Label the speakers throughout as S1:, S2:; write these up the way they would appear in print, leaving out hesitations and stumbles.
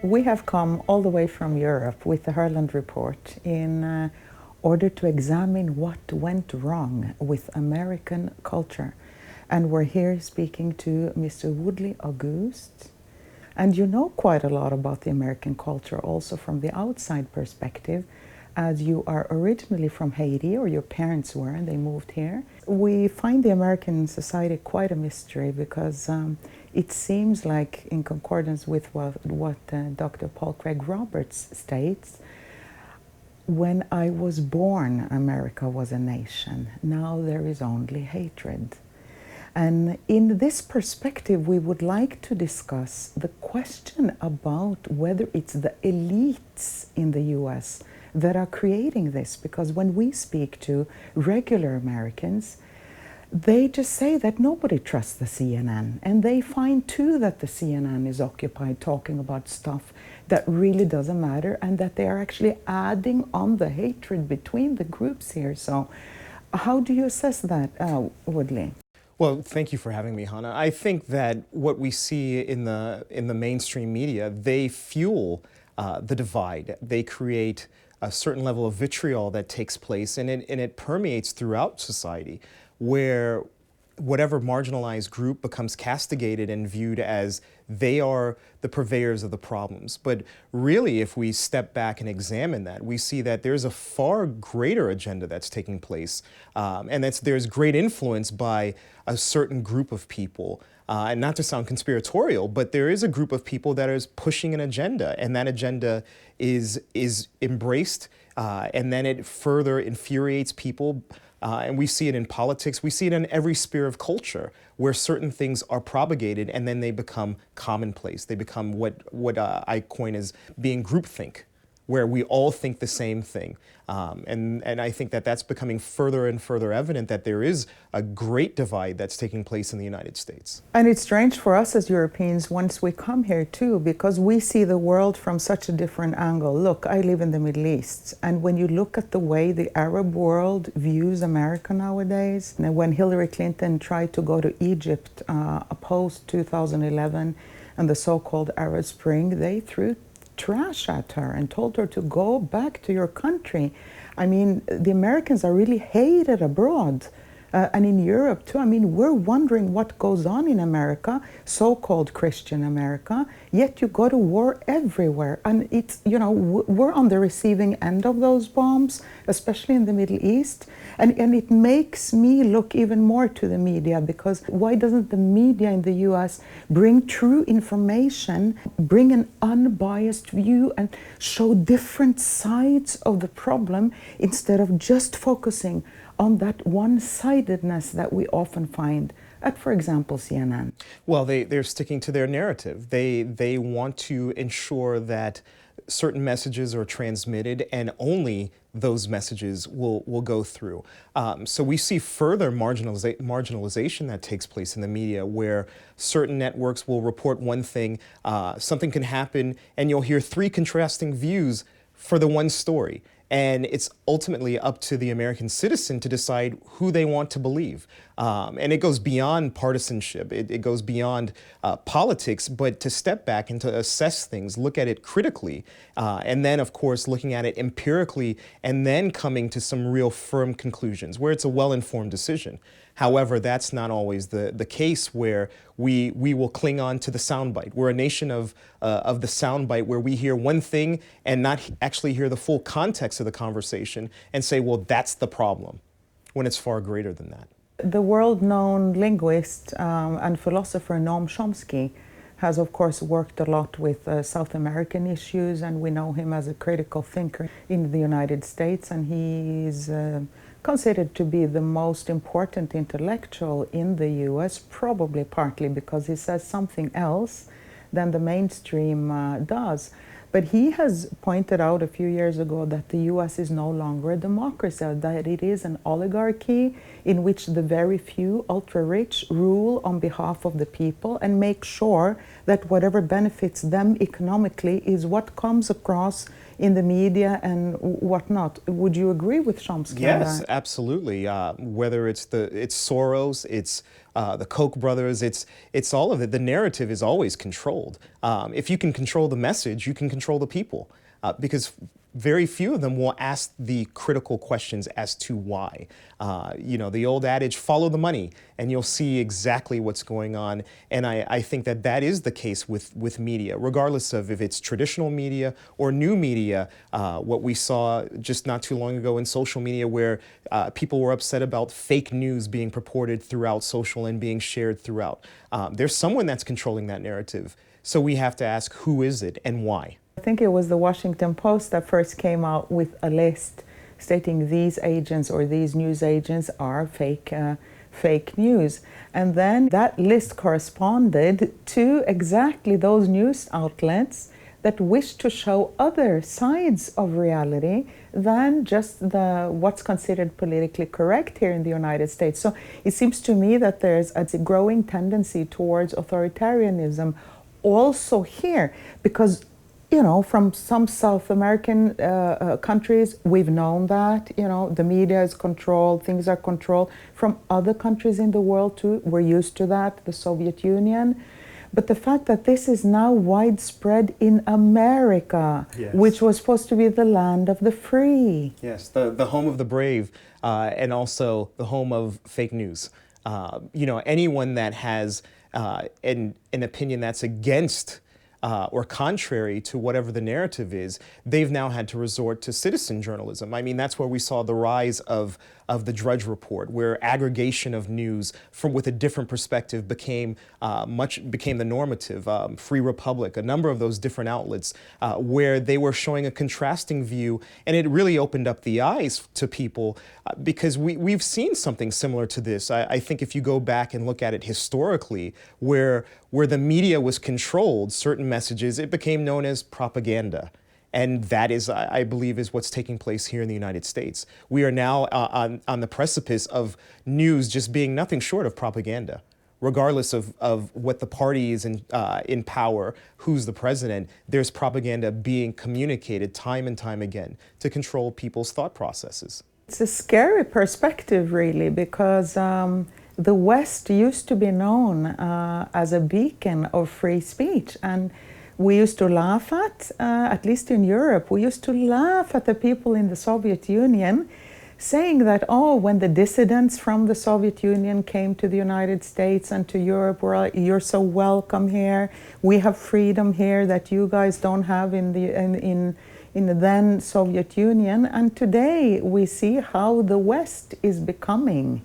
S1: We have come all the way from Europe with the Herland report in order to examine what went wrong with American culture. And we're here speaking to Mr. Woodley Auguste. And you know quite a lot about the American culture also from the outside perspective, as you are originally from Haiti, or your parents were, and they moved here. We find the American society quite a mystery because it seems like, in concordance with what Dr. Paul Craig Roberts states, when I was born, America was a nation. Now there is only hatred. And in this perspective, we would like to discuss the question about whether it's the elites in the US that are creating this. Because when we speak to regular Americans, they just say that nobody trusts the CNN. And they find too that the CNN is occupied talking about stuff that really doesn't matter, and that they are actually adding on the hatred between the groups here. So how do you assess that, Woodley?
S2: Well, thank you for having me, Hannah. I think that what we see in the mainstream media, they fuel the divide. They create a certain level of vitriol that takes place, and it permeates throughout society, where whatever marginalized group becomes castigated and viewed as they are the purveyors of the problems. But really, if we step back and examine that, we see that there's a far greater agenda that's taking place, and there's great influence by a certain group of people. And not to sound conspiratorial, but there is a group of people that is pushing an agenda, and that agenda is embraced, and then it further infuriates people. And we see it in politics. We see it in every sphere of culture, where certain things are propagated and then they become commonplace. They become what I coin as being groupthink, where we all think the same thing. And I think that that's becoming further and further evident that there is a great divide that's taking place in the United States.
S1: And it's strange for us as Europeans once we come here too, because we see the world from such a different angle. Look, I live in the Middle East, and when you look at the way the Arab world views America nowadays, and when Hillary Clinton tried to go to Egypt post 2011 and the so-called Arab Spring, they threw trash at her and told her to go back to your country. I mean, the Americans are really hated abroad. And in Europe too. I mean, we're wondering what goes on in America, so-called Christian America, yet you go to war everywhere. And it's, you know, we're on the receiving end of those bombs, especially in the Middle East. And it makes me look even more to the media, because why doesn't the media in the US bring true information, bring an unbiased view, and show different sides of the problem instead of just focusing on that one-sidedness that we often find at, for example, CNN?
S2: Well, they're sticking to their narrative. They want to ensure that certain messages are transmitted and only those messages will go through. So we see further marginalization that takes place in the media, where certain networks will report one thing, something can happen, and you'll hear three contrasting views for the one story. And it's ultimately up to the American citizen to decide who they want to believe. And it goes beyond partisanship. It goes beyond politics, but to step back and to assess things, look at it critically, and then, of course, looking at it empirically, and then coming to some real firm conclusions where it's a well-informed decision. However, that's not always the case, where we will cling on to the soundbite. We're a nation of the soundbite, where we hear one thing and not actually hear the full context of the conversation and say, well, that's the problem, when it's far greater than that.
S1: The world-known linguist and philosopher Noam Chomsky has, of course, worked a lot with South American issues, and we know him as a critical thinker in the United States, and he's considered to be the most important intellectual in the US, probably partly because he says something else than the mainstream does. But he has pointed out a few years ago that the US is no longer a democracy, that it is an oligarchy in which the very few ultra-rich rule on behalf of the people and make sure that whatever benefits them economically is what comes across in the media and whatnot. Would you agree with Chomsky?
S2: Yes, absolutely. Whether it's Soros, it's the Koch brothers, it's all of it. The narrative is always controlled. If you can control the message, you can control the people, because very few of them will ask the critical questions as to why. The old adage, follow the money, and you'll see exactly what's going on. And I think that is the case with media, regardless of if it's traditional media or new media. What we saw just not too long ago in social media, where people were upset about fake news being purported throughout social and being shared throughout. There's someone that's controlling that narrative. So we have to ask, who is it and why?
S1: I think it was the Washington Post that first came out with a list stating these agents or these news agents are fake news. And then that list corresponded to exactly those news outlets that wish to show other sides of reality than just what's considered politically correct here in the United States. So it seems to me that there's a growing tendency towards authoritarianism also here, because from some South American countries, we've known that, the media is controlled, things are controlled. From other countries in the world too, we're used to that, the Soviet Union. But the fact that this is now widespread in America, yes, which was supposed to be the land of the free.
S2: Yes, the home of the brave, and also the home of fake news. Anyone that has an opinion that's against or contrary to whatever the narrative is, they've now had to resort to citizen journalism. I mean, that's where we saw the rise of the Drudge Report, where aggregation of news with a different perspective became the normative. Free Republic, a number of those different outlets where they were showing a contrasting view, and it really opened up the eyes to people because we've seen something similar to this. I think if you go back and look at it historically, where the media was controlled, certain messages, it became known as propaganda. And that is, I believe, is what's taking place here in the United States. We are now on the precipice of news just being nothing short of propaganda. Regardless of what the party is in power, who's the president, there's propaganda being communicated time and time again to control people's thought processes.
S1: It's a scary perspective, really, because the West used to be known as a beacon of free speech, and we used to laugh at least in Europe, we used to laugh at the people in the Soviet Union saying that, when the dissidents from the Soviet Union came to the United States and to Europe, you're so welcome here, we have freedom here that you guys don't have in the then Soviet Union. And today we see how the West is becoming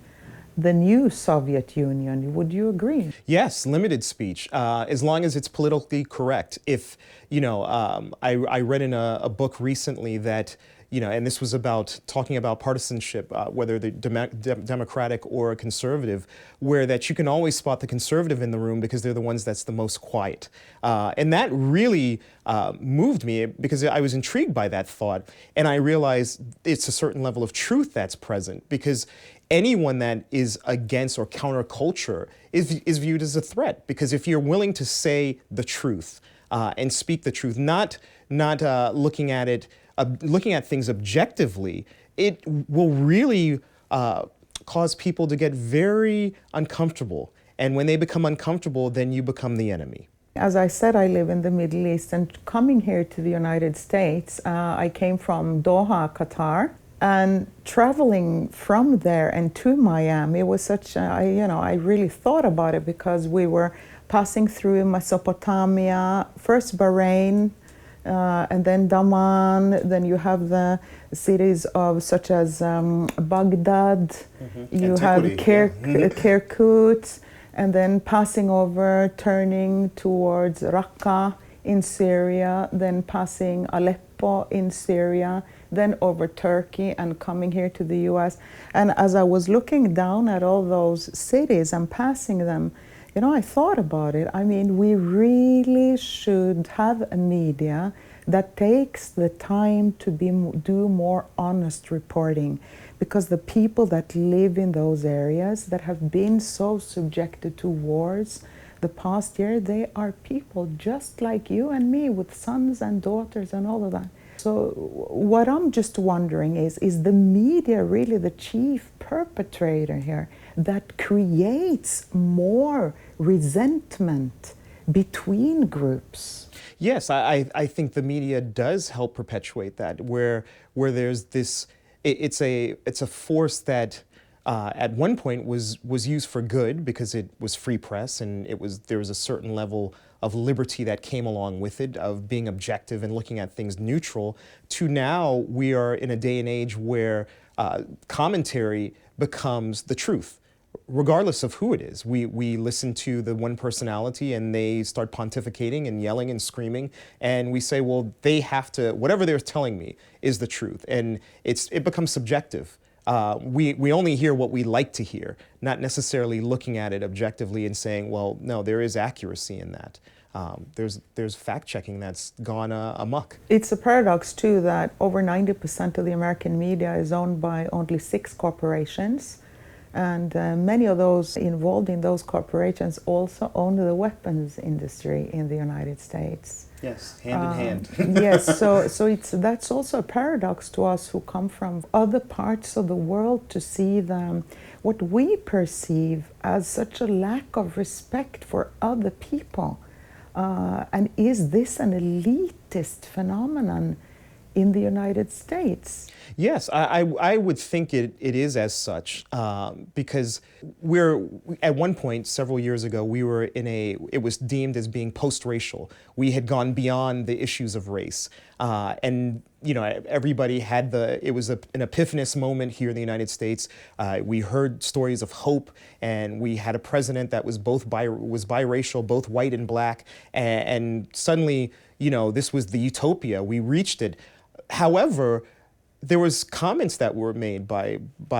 S1: the new Soviet Union. Would you agree?
S2: Yes, limited speech, as long as it's politically correct. If, I read in a book recently that, and this was talking about partisanship, whether the Democratic or conservative, where that you can always spot the conservative in the room because they're the ones that's the most quiet. And that really moved me because I was intrigued by that thought. And I realized it's a certain level of truth that's present, because anyone that is against or counterculture is viewed as a threat. Because if you're willing to say the truth and speak the truth, not looking at things objectively, it will really cause people to get very uncomfortable. And when they become uncomfortable, then you become the enemy.
S1: As I said, I live in the Middle East, and coming here to the United States, I came from Doha, Qatar, and traveling from there and to Miami was such, I really thought about it, because we were passing through Mesopotamia, first Bahrain, and then Daman. Then you have the cities such as Baghdad, you have Kirkuk, and then passing over, turning towards Raqqa in Syria, then passing Aleppo in Syria, then over Turkey and coming here to the US. And as I was looking down at all those cities and passing them, I thought about it. I mean, we really should have a media that takes the time to do more honest reporting, because the people that live in those areas that have been so subjected to wars the past year, they are people just like you and me, with sons and daughters and all of that. So what I'm just wondering is the media really the chief perpetrator here that creates more resentment between groups?
S2: Yes, I think the media does help perpetuate that, where there's this, it's a force that at one point was used for good because it was free press and there was a certain level of liberty that came along with it, of being objective and looking at things neutral, to now we are in a day and age where commentary becomes the truth, regardless of who it is. We listen to the one personality and they start pontificating and yelling and screaming, and we say, well, they have to, whatever they're telling me is the truth, and it becomes subjective. We only hear what we like to hear, not necessarily looking at it objectively and saying, well, no, there is accuracy in that. There's fact-checking that's gone amok.
S1: It's a paradox, too, that over 90% of the American media is owned by only 6 corporations. And many of those involved in those corporations also own the weapons industry in the United States.
S2: Yes, hand in hand.
S1: Yes, so that's also a paradox to us who come from other parts of the world, to see what we perceive as such a lack of respect for other people. And is this an elitist phenomenon in the United States?
S2: Yes, I would think it is as such, because we're, at one point several years ago, we were it was deemed as being post-racial. We had gone beyond the issues of race. And, you know, everybody had it was an epiphanous moment here in the United States. We heard stories of hope, and we had a president that was biracial, both white and black. And suddenly, you know, this was the utopia. We reached it. However, there was comments that were made by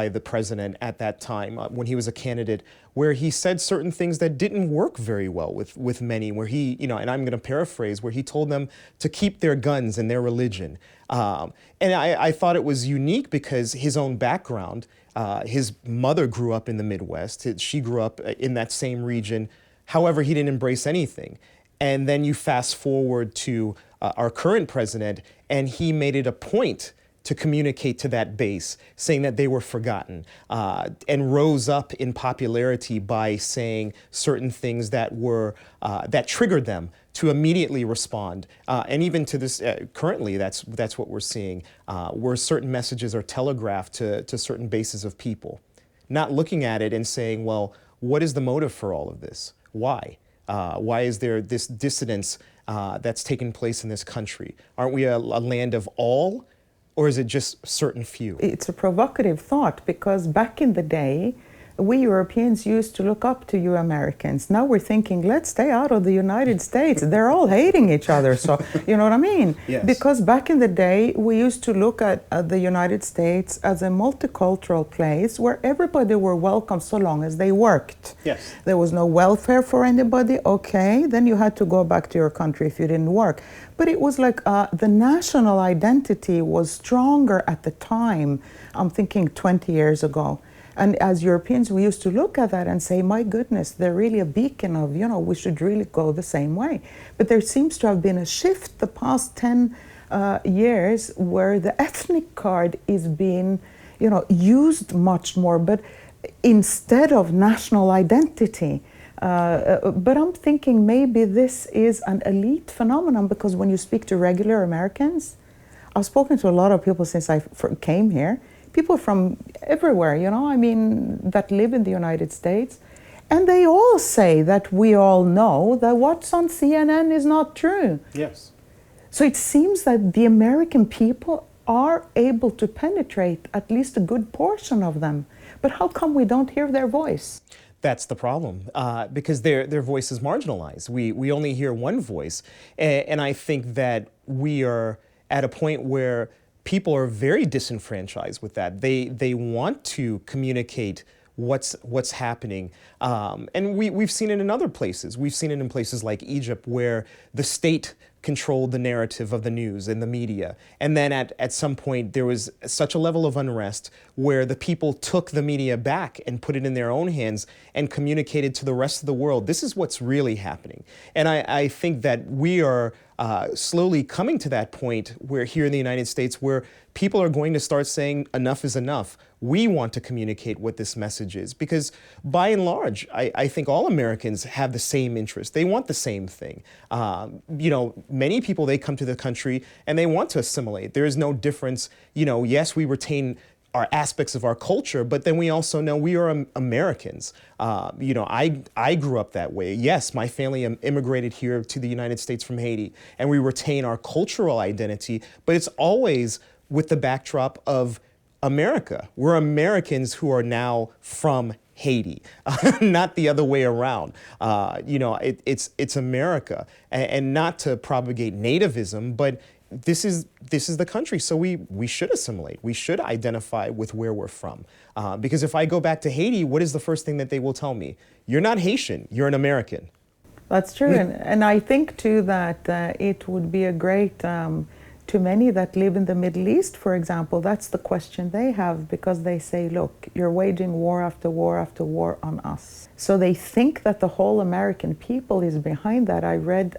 S2: the president at that time when he was a candidate, where he said certain things that didn't work very well with many, where he, you know, and I'm going to paraphrase, where he told them to keep their guns and their religion. And I thought it was unique because his own background, his mother grew up in the Midwest. She grew up in that same region. However, he didn't embrace anything. And then you fast forward to our current president, and he made it a point to communicate to that base, saying that they were forgotten, and rose up in popularity by saying certain things that were that triggered them to immediately respond. And even to this, currently, that's what we're seeing, where certain messages are telegraphed to certain bases of people, not looking at it and saying, well, what is the motive for all of this? Why? Why is there this dissidence that's taking place in this country? Aren't we a land of all? Or is it just certain few?
S1: It's a provocative thought, because back in the day, we Europeans used to look up to you Americans. Now we're thinking, let's stay out of the United States. They're all hating each other. So, you know what I mean?
S2: Yes.
S1: Because back in the day, we used to look at the United States as a multicultural place where everybody were welcome so long as they worked.
S2: Yes.
S1: There was no welfare for anybody. Okay, then you had to go back to your country if you didn't work. But it was like the national identity was stronger at the time. I'm thinking 20 years ago. And as Europeans, we used to look at that and say, my goodness, they're really a beacon of, you know, we should really go the same way. But there seems to have been a shift the past 10 years where the ethnic card is being, you know, used much more, but instead of national identity. But I'm thinking maybe this is an elite phenomenon, because when you speak to regular Americans, I've spoken to a lot of people since I came here, people from everywhere, you know, I mean, that live in the United States. And they all say that we all know that what's on CNN is not true.
S2: Yes.
S1: So it seems that the American people are able to penetrate at least a good portion of them. But how come we don't hear their voice?
S2: That's the problem, because their voice is marginalized. We only hear one voice. And I think that we are at a point where people are very disenfranchised with that. They want to communicate what's happening. And we've seen it in other places. We've seen it in places like Egypt, where the state controlled the narrative of the news and the media. And then at some point, there was such a level of unrest where the people took the media back and put it in their own hands and communicated to the rest of the world, this is what's really happening. And I think that we are slowly coming to that point where here in the United States where people are going to start saying enough is enough. We want to communicate what this message is because by and large, I think all Americans have the same interest. They want the same thing. Many people, they come to the country and they want to assimilate. There is no difference. Yes, we retain our aspects of our culture, but then we also know we are Americans. I grew up that way. Yes, my family immigrated here to the United States from Haiti, and we retain our cultural identity, but it's always with the backdrop of America. We're Americans who are now from Haiti, not the other way around. It's America, and not to propagate nativism, but this is the country, so we should assimilate. We should identify with where we're from. Because if I go back to Haiti, what is the first thing that they will tell me? You're not Haitian, you're an American.
S1: That's true, and I think too that it would be a great, to many that live in the Middle East, for example, that's the question they have because they say, look, you're waging war after war after war on us. So they think that the whole American people is behind that. I read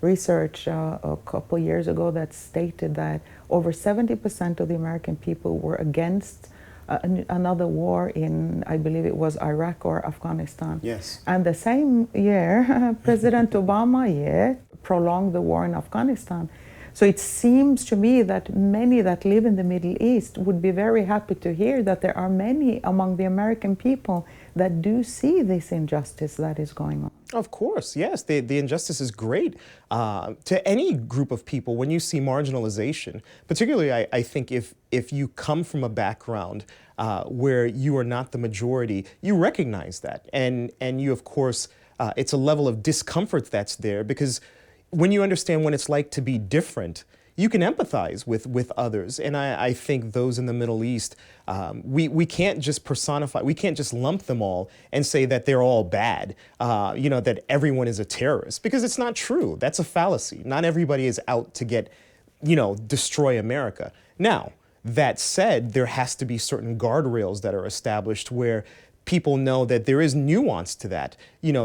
S1: research a couple years ago that stated that over 70% of the American people were against another war in, I believe it was Iraq or Afghanistan.
S2: Yes.
S1: And the same year, President Obama prolonged the war in Afghanistan. So it seems to me that many that live in the Middle East would be very happy to hear that there are many among the American people that do see this injustice that is going on.
S2: Of course, yes. The injustice is great to any group of people when you see marginalization. Particularly, I think if you come from a background where you are not the majority, you recognize that. And you, of course, it's a level of discomfort that's there because when you understand what it's like to be different, you can empathize with others. And I think those in the Middle East, we can't just personify, we can't just lump them all and say that they're all bad, that everyone is a terrorist, because it's not true. That's a fallacy. Not everybody is out to destroy America. Now, that said, there has to be certain guardrails that are established where people know that there is nuance to that,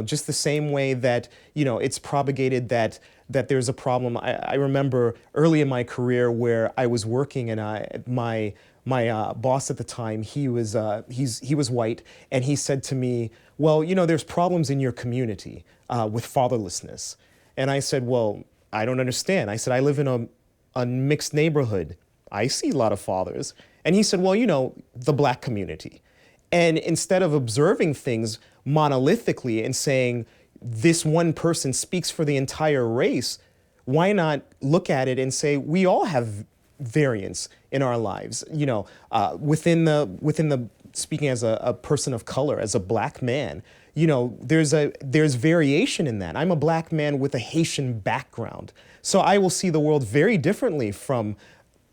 S2: just the same way that, it's propagated that there's a problem. I remember early in my career where I was working and my boss at the time, he was white, and he said to me, well, there's problems in your community with fatherlessness. And I said, well, I don't understand. I said, I live in a mixed neighborhood. I see a lot of fathers. And he said, well, the black community. And instead of observing things monolithically and saying this one person speaks for the entire race, why not look at it and say we all have variance in our lives? Within the speaking as a person of color, as a black man, there's variation in that. I'm a black man with a Haitian background, so I will see the world very differently from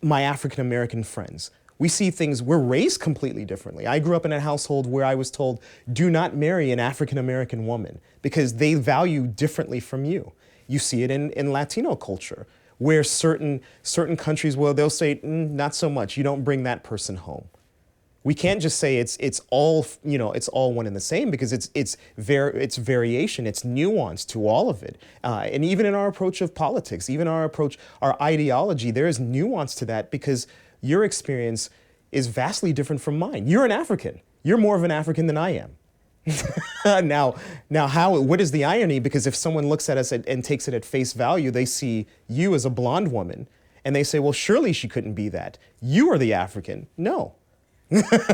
S2: my African American friends. We see things, we're raised completely differently. I grew up in a household where I was told, do not marry an African-American woman because they value differently from you. You see it in Latino culture, where certain countries, well, they'll say, not so much, you don't bring that person home. We can't just say it's all one and the same, because it's variation, it's nuance to all of it. And even in our approach of politics, even our ideology, there is nuance to that, because your experience is vastly different from mine. You're an African. You're more of an African than I am. Now, what is the irony? Because if someone looks at us and takes it at face value, they see you as a blonde woman, and they say, well, surely she couldn't be that. You are the African. No.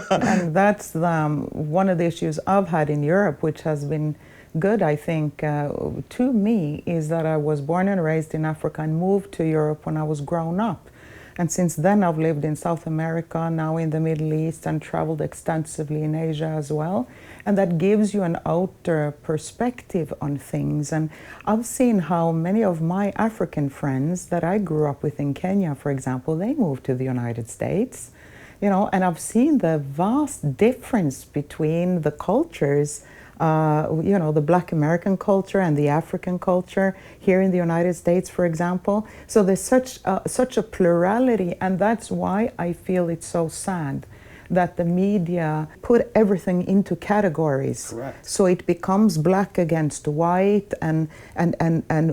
S1: And that's one of the issues I've had in Europe, which has been good, I think, to me, is that I was born and raised in Africa and moved to Europe when I was grown up. And since then, I've lived in South America, now in the Middle East, and traveled extensively in Asia as well. And that gives you an outer perspective on things. And I've seen how many of my African friends that I grew up with in Kenya, for example, they moved to the United States. And I've seen the vast difference between the cultures you know, the Black American culture and the African culture here in the United States, for example. So there's such a plurality, and that's why I feel it's so sad that the media put everything into categories.
S2: Correct.
S1: So it becomes black against white and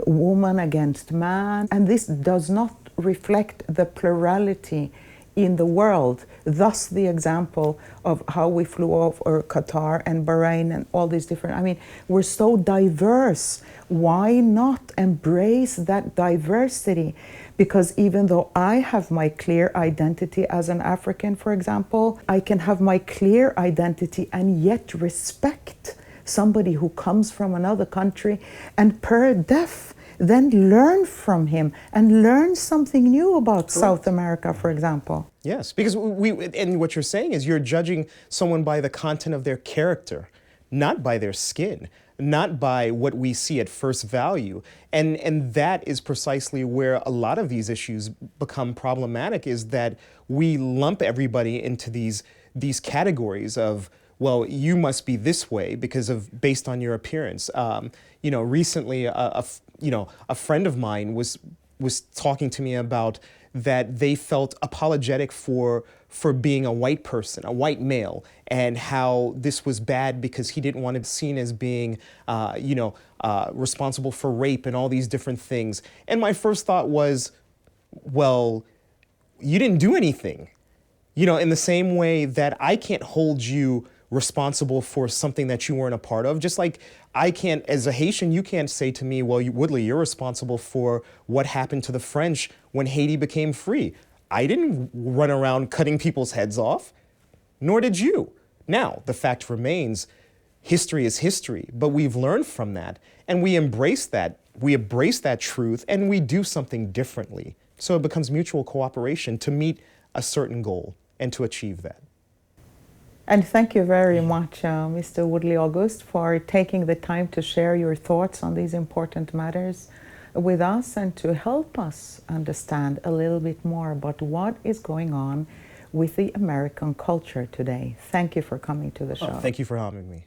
S1: woman against man. And this does not reflect the plurality in the world. Thus the example of how we flew over Qatar and Bahrain and all these different, I mean, we're so diverse. Why not embrace that diversity? Because even though I have my clear identity as an African, for example, I can have my clear identity and yet respect somebody who comes from another country and per def then learn from him and learn something new about South America, for example.
S2: Yes, because and what you're saying is you're judging someone by the content of their character, not by their skin, not by what we see at first value. And that is precisely where a lot of these issues become problematic, is that we lump everybody into these categories of, well, you must be this way because of based on your appearance. You know, recently, a friend of mine was talking to me about that they felt apologetic for being a white person, a white male, and how this was bad because he didn't want to be seen as being, responsible for rape and all these different things. And my first thought was, well, you didn't do anything. You know, in the same way that I can't hold you responsible for something that you weren't a part of, just like I can't, as a Haitian, you can't say to me, well, Woodley, you're responsible for what happened to the French when Haiti became free. I didn't run around cutting people's heads off, nor did you. Now, the fact remains, history is history, but we've learned from that, and we embrace that. We embrace that truth, and we do something differently. So it becomes mutual cooperation to meet a certain goal and to achieve that.
S1: And thank you very much, Mr. Woodley Auguste, for taking the time to share your thoughts on these important matters with us and to help us understand a little bit more about what is going on with the American culture today. Thank you for coming to the show.
S2: Thank you for having me.